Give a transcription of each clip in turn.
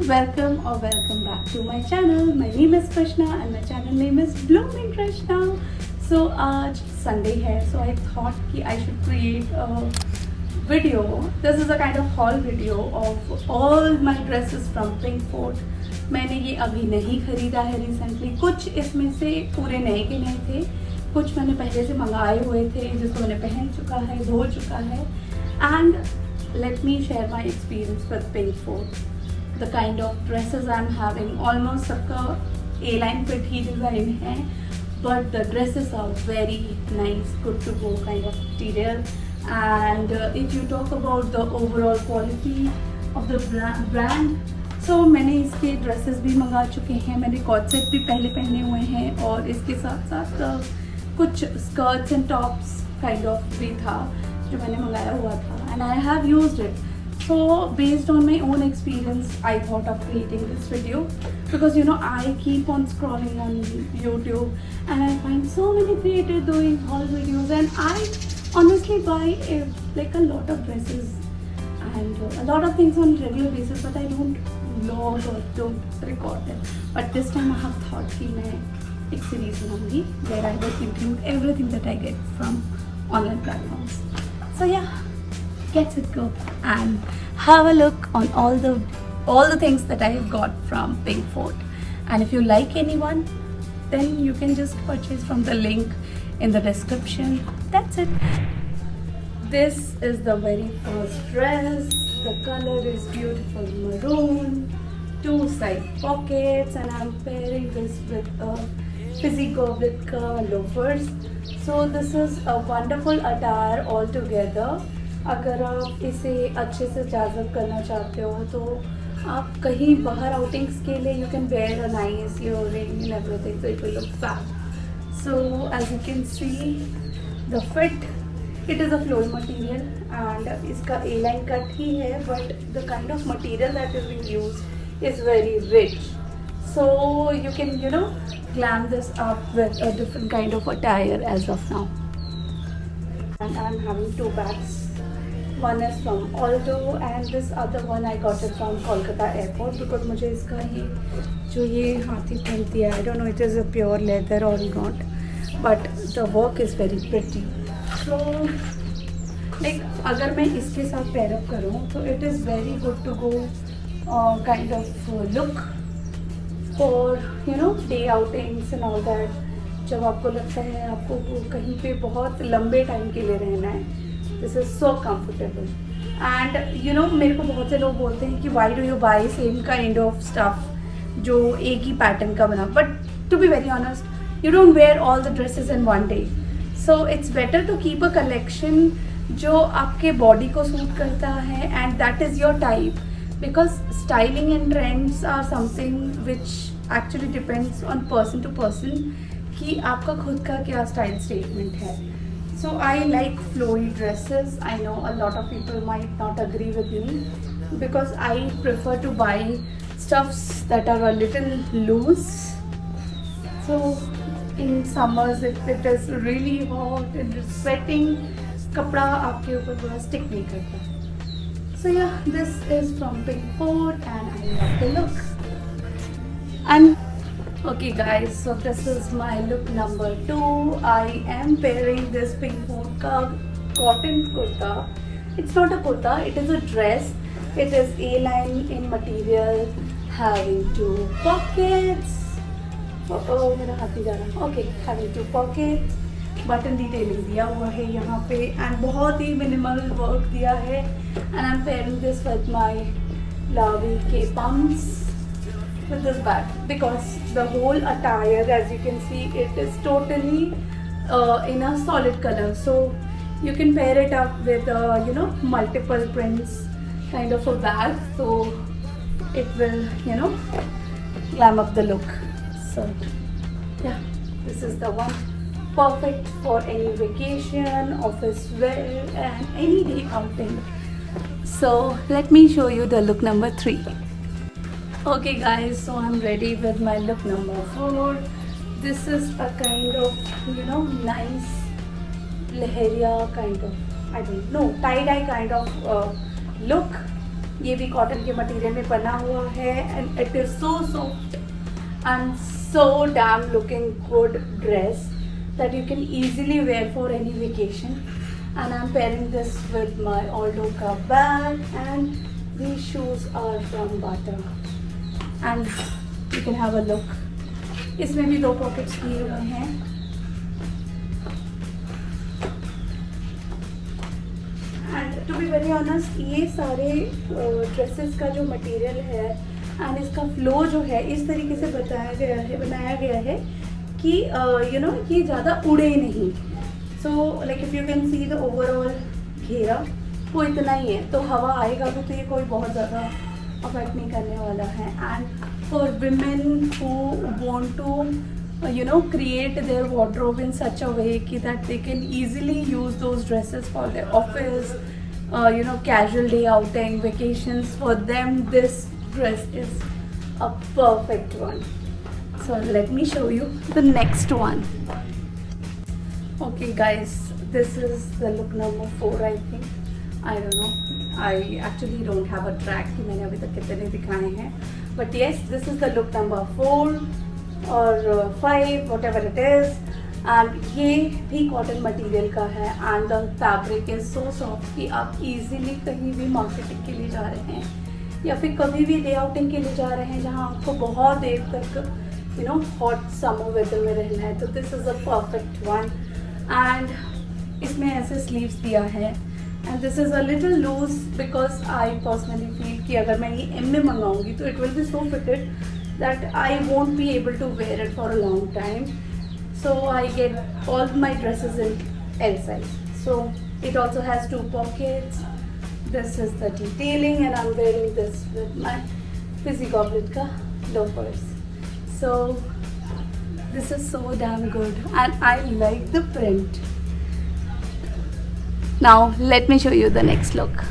welcome or welcome back to my channel. My name is Krishna and my channel name is Blooming Krishna. So आज Sunday है, so I thought कि I should create a video. This is a kind of haul video of all my dresses from Pinkfort. मैंने ये अभी नहीं खरीदा है recently. कुछ इसमें से पूरे नए के नए थे, कुछ मैंने पहले से मंगाए हुए थे जिसको मैंने पहन चुका है, धो चुका है. And let me share my experience with Pinkfort. The kind of dresses I'm having, almost सबका A-line fit ही डिज़ाइन है, but the dresses are very nice, good to go kind of material. And if you talk about the overall quality of the brand, so मैंने इसके dresses भी मंगा चुके हैं, मैंने cot set भी पहले पहने हुए हैं और इसके साथ साथ कुछ skirts and tops kind of भी था जो मैंने मंगाया हुआ था, and I have used it. So based on my own experience, I thought of creating this video because I keep on scrolling on YouTube and I find so many creators doing haul videos, and I honestly buy like a lot of dresses and a lot of things on regular basis, but I don't vlog or don't record them. But this time I have thought कि मैं एक series बनाऊंगी where I will include everything that I get from online platforms. So yeah, get it go and have a look on all the things that I have got from Pinkfort. And if you like anyone, then you can just purchase from the link in the description. That's it. This is the very first dress. The color is beautiful maroon, 2 side pockets, and I'm pairing this with a fizzy goblet loafers. So this is a wonderful attire altogether. अगर आप इसे अच्छे से जाज़ब करना चाहते हो तो आप कहीं बाहर आउटिंग्स के लिए you can wear a nice earring and everything, so it will look fab. So as you can see the fit, it is a floor material and इसका A-line कट ही है, but the kind of material that is being used is very rich. So you can glam this up with a different kind of attire as of now. And I'm having 2 bags. One is from Aldo and this other one I got it from Kolkata airport because मुझे इसका ये हाथी print दिया, I don't know it is a pure leather or not, but the work is very pretty. So like अगर मैं इसके साथ pair up करूँ तो it is very good to go kind of look for day outings and all that. जब आपको लगता है आपको कहीं पे बहुत लंबे टाइम के लिए रहना है, this is so comfortable. And मेरे को बहुत से लोग बोलते हैं कि why do you buy same kind of stuff जो एक ही पैटर्न का बना, but to be very honest you don't wear all the dresses in one day. So it's better to keep a collection जो आपके बॉडी को suit करता है and that is your type, because styling and trends are something which actually depends on person to person कि आपका खुद का क्या स्टाइल स्टेटमेंट है. So I like flowy dresses. I know a lot of people might not agree with me because I prefer to buy stuffs that are a little loose. So in summers if it is really hot and it's sweating, कपड़ा आपके ऊपर पूरा stick नहीं करता. So yeah, this is from Pinkfort and I love the look. And okay guys, so this is my look number 2. I am pairing this Pinkfort ka cotton kurta. It's not a kurta, it is a dress. It is A-line in material, having 2 pockets. Oh मेरा हाथ ही जा रहा. Okay, having 2 pockets. Button detailing दिया हुआ है यहाँ पे and बहुत ही मिनिमल वर्क दिया है. And I'm pairing this with my Lavi K pumps with this bag because the whole attire, as you can see, it is totally in a solid color, so you can pair it up with multiple prints kind of a bag, so it will glam up the look. So yeah, this is the one, perfect for any vacation, office wear and any day outing. So let me show you the look number 3. Okay guys, so I'm ready with my look number 4. This is a kind of nice leheria kind of, I don't know, tie-dye kind of look ये भी cotton के material में बना हुआ है and it is so soft and so damn looking good dress that you can easily wear for any vacation. And I'm pairing this with my Aldo ka bag, and these shoes are from Bata. And you can have a look. इसमें भी 2 pockets दिए हुए हैं. And to be very honest, ये सारे dresses का जो material है एंड इसका फ्लो जो है इस तरीके से बनाया गया है कि यू नो ये ज़्यादा उड़े नहीं. So like if you can see the overall घेरा वो इतना ही है, तो हवा आएगा भी तो ये कोई बहुत ज़्यादा अफेक्ट नहीं करने वाला है. And for women who want to you know create their wardrobe in such a way कि that they can easily use those dresses for their office, you know, casual day outing, vacations, for them this dress is a perfect one. So let me show you the next one. Okay guys, this is the look number 4 I think. I don't know. I actually don't have a track कि मैंने अभी तक कितने दिखाए हैं. But yes, this is the look number 4 और 5 whatever it is. And ये भी कॉटन मटेरियल का है and the fabric is so soft कि आप easily कहीं भी मार्केटिंग के लिए जा रहे हैं या फिर कभी भी डे आउटिंग के लिए जा रहे हैं जहाँ आपको बहुत देर तक you know hot summer weather में रहना है, तो this is a perfect one. And इसमें ऐसे sleeves दिया है and this is a little loose because I personally feel कि अगर मैं ये M में मंगाऊंगी तो it will be so fitted that I won't be able to wear it for a long time. So I get all my dresses in L size. So it also has 2 pockets. This is the detailing and I'm wearing this with my fizzy goblet ka loafers. So this is so damn good and I like the print. Now let me show you the next look.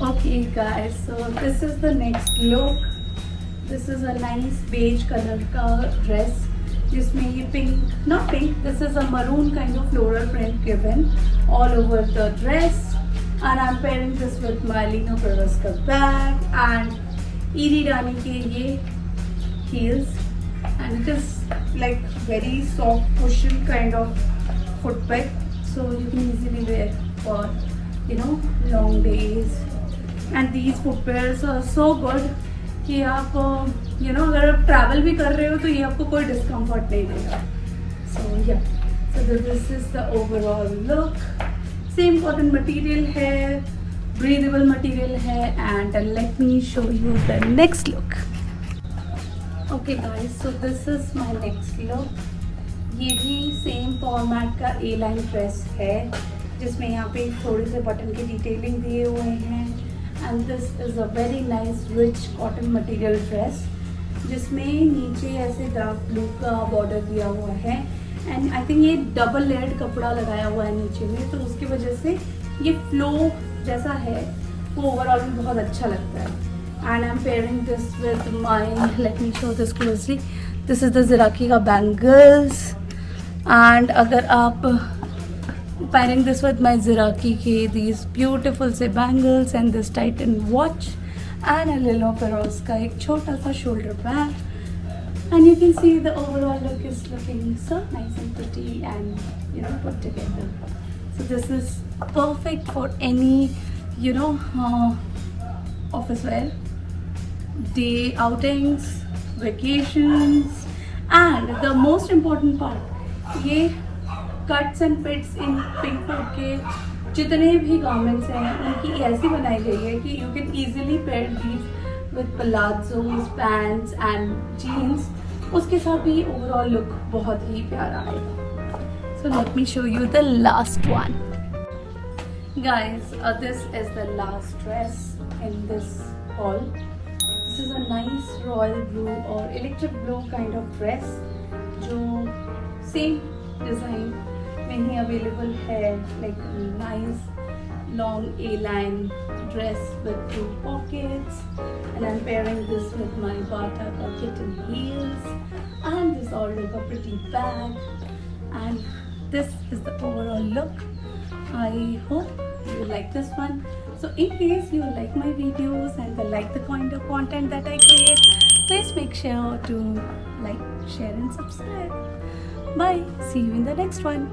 Okay guys, so this is the next look. This is a nice beige color ka dress जिसमें ये pink, not pink, this is a maroon kind of floral print given all over the dress. And I'm pairing this with my Lino Peroska bag and Edie Rani ke ye heels, and it is like very soft cushion kind of footbed, so you can easily wear for you know long days. And these footwears are so good कि आप you know अगर आप travel भी कर रहे हो तो ये आपको कोई डिस्कम्फर्ट नहीं देगा. So yeah, so this is the overall look. Same cotton material है, ब्रीदेबल मटेरियल है and let me show you the next look. Okay guys, so this is my next look. ये भी सेम फॉर्मेट का ए line dress है जिसमें यहाँ पे थोड़े से बटन की डिटेलिंग दिए हुए हैं and this is a very nice rich cotton material dress जिसमें नीचे ऐसे डार्क ब्लू का बॉर्डर दिया हुआ है एंड आई थिंक ये डबल लेयर्ड कपड़ा लगाया हुआ है नीचे में, तो उसकी वजह से ये फ्लो जैसा है वो ओवरऑल भी बहुत अच्छा लगता है. And I am pairing this with my, let me show this closely, this is the ज़िराकी का बैंगल्स. एंड अगर आप पेयरिंग दिस विद माई ज़िराकी के दीज ब्यूटिफुल से bangles and this Titan watch and a Lino Perros का एक छोटा सा shoulder bag. And you can see the overall look is looking so nice and pretty and you know put together. So this is perfect for any you know office wear, day outings, vacations, and the most important part, ये cuts and fits in Pinkwood के जितने भी garments हैं उनकी ऐसी बनाई गई है कि you can easily pair these with palazzos, pants and jeans. उसके साथ भी ओवरऑल लुक बहुत ही प्यारा आएगा. So let me show you the last one. Guys, this is the last dress in this haul. This is a nice royal blue or electric blue kind of dress जो same design में ही available है, like nice long A-line dress with 2 pockets, and I'm pairing this with my Bata kitten heels and this all look a pretty bag, and this is the overall look. I hope you like this one. So in case you like my videos and like the kind of content that I create, please make sure to like, share and subscribe. Bye. See you in the next one.